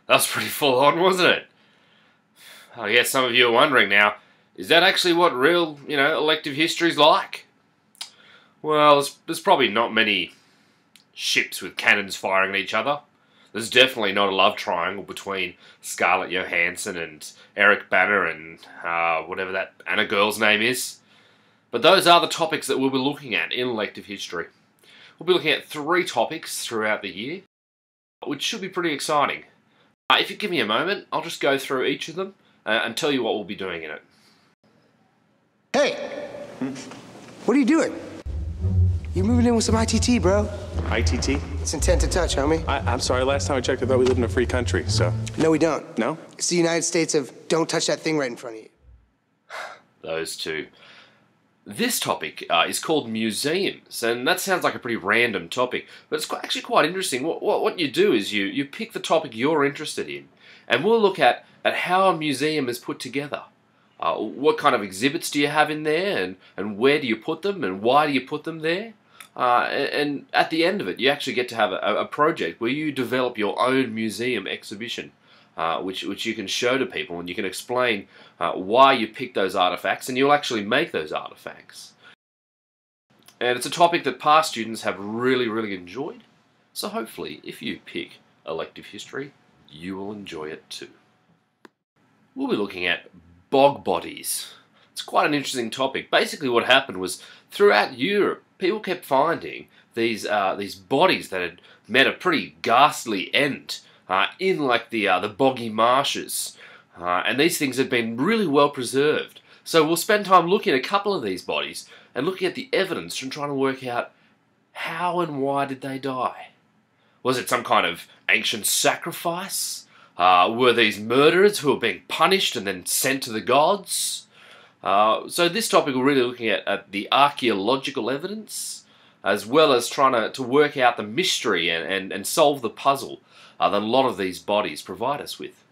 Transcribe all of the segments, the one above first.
That was pretty full on, wasn't it? I guess some of you are wondering now, is that actually what real, elective history's like? Well, there's probably not many ships with cannons firing at each other. There's definitely not a love triangle between Scarlett Johansson and Eric Banner and whatever that Anna girl's name is. But those are the topics that we'll be looking at in elective history. We'll be looking at 3 topics throughout the year, which should be pretty exciting. If you give me a moment, I'll just go through each of them and tell you what we'll be doing in it. Hey! What are you doing? You're moving in with some ITT, bro. ITT? It's intent to touch, homie. I'm sorry, last time I checked, I thought we lived in a free country, so... No, we don't. No? It's the United States of don't touch that thing right in front of you. Those two. This topic is called museums, and that sounds like a pretty random topic, but it's actually quite interesting. What you do is you pick the topic you're interested in, and we'll look at how a museum is put together. What kind of exhibits do you have in there, and where do you put them, and why do you put them there? And at the end of it, you actually get to have a project where you develop your own museum exhibition, which you can show to people, and you can explain why you picked those artifacts, and you'll actually make those artifacts. And it's a topic that past students have really, really enjoyed, so hopefully, if you pick elective history, you will enjoy it too. We'll be looking at bog bodies. It's quite an interesting topic. Basically what happened was, throughout Europe, people kept finding these bodies that had met a pretty ghastly end in like the boggy marshes, and these things had been really well preserved. So we'll spend time looking at a couple of these bodies and looking at the evidence and trying to work out how and why did they die. Was it some kind of ancient sacrifice? Were these murderers who were being punished and then sent to the gods? So this topic we're really looking at the archaeological evidence, as well as trying to work out the mystery and solve the puzzle that a lot of these bodies provide us with.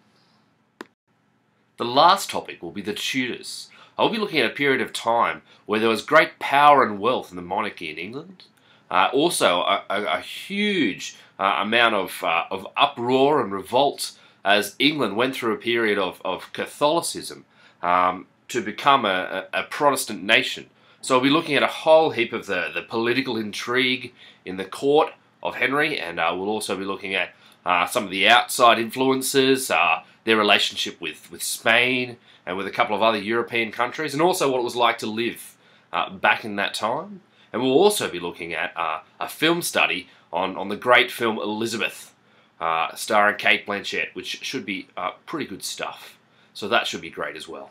The last topic will be the Tudors. I'll be looking at a period of time where there was great power and wealth in the monarchy in England. Also a huge amount of uproar and revolt as England went through a period of Catholicism to become a Protestant nation. So we'll be looking at a whole heap of the political intrigue in the court of Henry, and we'll also be looking at some of the outside influences, their relationship with Spain and with a couple of other European countries, and also what it was like to live back in that time. And we'll also be looking at a film study on the great film Elizabeth, starring Cate Blanchett, which should be pretty good stuff. So that should be great as well.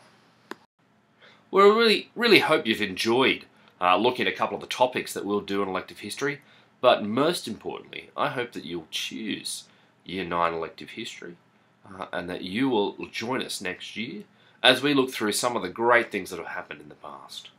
Well, I really hope you've enjoyed looking at a couple of the topics that we'll do in elective history, but most importantly, I hope that you'll choose Year 9 elective history and that you will join us next year as we look through some of the great things that have happened in the past.